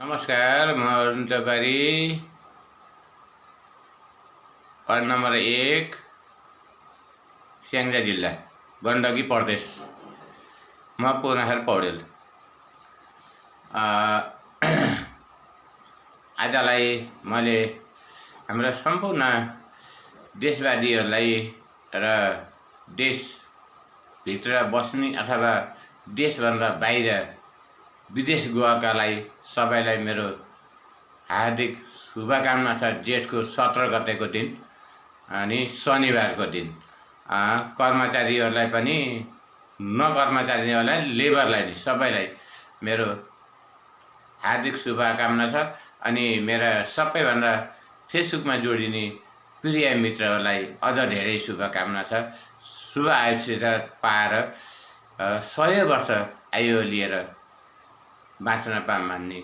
नमस्कार, म Arun चौपारी, ward number 1, Syangja जिल्ला, गण्डकी प्रदेश। म पूर्णहार पौडेल। आजलाई मैले हाम्रा सम्पूर्ण देशवासीहरूलाई र देशभित्र बस्ने अथवा देशभन्दा बाहिर विदेश गएकालाई सबैलाई मेरो हार्दिक शुभकामना छ। जेठको 17 गतेको दिन अनि शनिबारको दिन कर्मचारीहरूलाई पनि नकर्मचारीहरूलाई लेबरलाई नि सबैलाई मेरो हार्दिक शुभकामना छ। अनि मेरा सबैभन्दा फेसबुकमा जोडिने प्रिय मित्रहरूलाई अझ धेरै शुभकामना छ। शुभ आशीर्वाद पाएर 100 वर्ष आयु लिएर बाँच्न पाऊँ भन्ने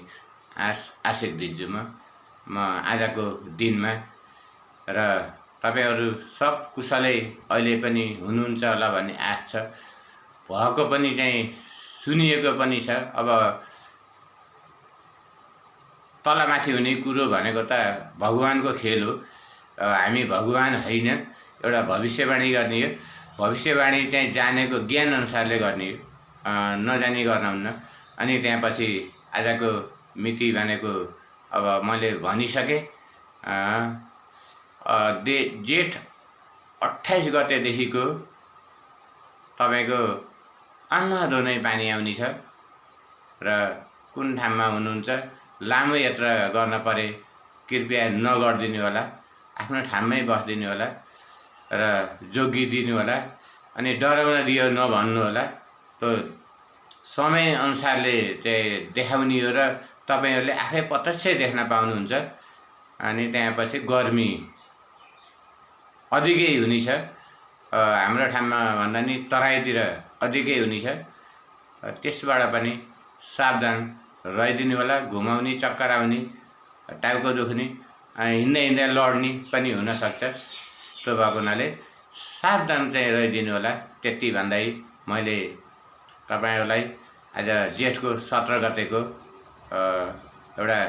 आशिक दिन्छु म आजको दिनमा। र तपाईहरू सब कुशलै अहिले पनि हुनुहुन्छ होला भन्ने आश छ। भएको पनि चाहिँ सुनिएको पनि छ। अब तलमाथि हुने कुरो भनेको त भगवानको खेल हो। हामी भगवान होइन, एउटा भविष्यवाणी गर्ने हो। भविष्यवाणी चाहिँ जानेको ज्ञान अनुसारले गर्ने हो, नजानी गर्न हुन्न। अनि त्यसपछि आजको मिति भनेको अब मैले भनिसकेँ। जेठ 28 गतेदेखिको तपाईँको अन्नधुनै पानी आउने छ। र कुन ठाउँमा हुनुहुन्छ लामो यात्रा गर्न परे कृपया नगरिदिनु होला, आफ्नो ठाउँमै बसिदिनु होला र जोगिदिनु होला। अनि डराउन दियो नभन्नु होला। समय अनुसारले चाहिँ देखाउने हो र तपाईहरूले आफै प्रत्यक्ष देख्न पाउनुहुन्छ। अनि त्यसपछि गर्मी अधिकै हुनेछ। हाम्रो ठाउँमा भन्दा नि तराईतिर अधिकै हुनेछ। त्यसबाट पनि सावधान रहिदिनु होला। घुमाउने, चक्कर आउने, टाउको दुख्ने, हिँड्दै लड्ने पनि हुनसक्छ। त्यो भएको हुनाले सावधान चाहिँ रहिदिनु होला। त्यति भन्दै मैले तपाईहरूलाई आज जेठको 17 गतेको एउटा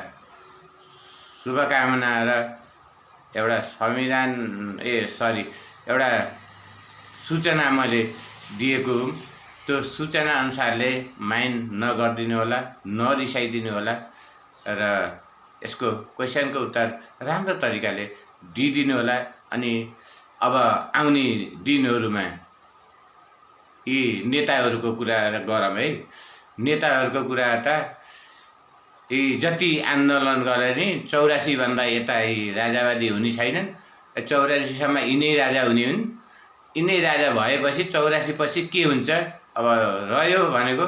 शुभकामना र एउटा एउटा सूचना मैले दिएको हुँ। त्यो सूचना अनुसारले माइन्ड नगरिदिनु होला, नरिसाइदिनु होला र यसको क्वेसनको उत्तर राम्रो तरिकाले दिइदिनु होला। अनि अब आउने दिनहरूमा यी नेताहरूको कुरा गरौँ है। नेताहरूको कुरा त यी जति आन्दोलन गरे नि 84 भन्दा यता राजावादी हुने छैनन्। 84 सम्म यिनै राजा हुने हुन्। यिनै राजा भएपछि 84 पछि के हुन्छ अब रह्यो भनेको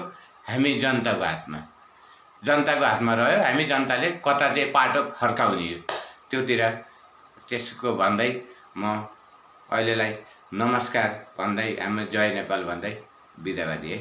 हामी जनताको हातमा। जनताको हातमा रह्यो। हामी जनताले कता चाहिँ पाटो फर्काउने हो त्योतिर। त्यसको भन्दै म अहिलेलाई नमस्कार भन्दै हाम्रो जय नेपाल भन्दै बिदावादी है।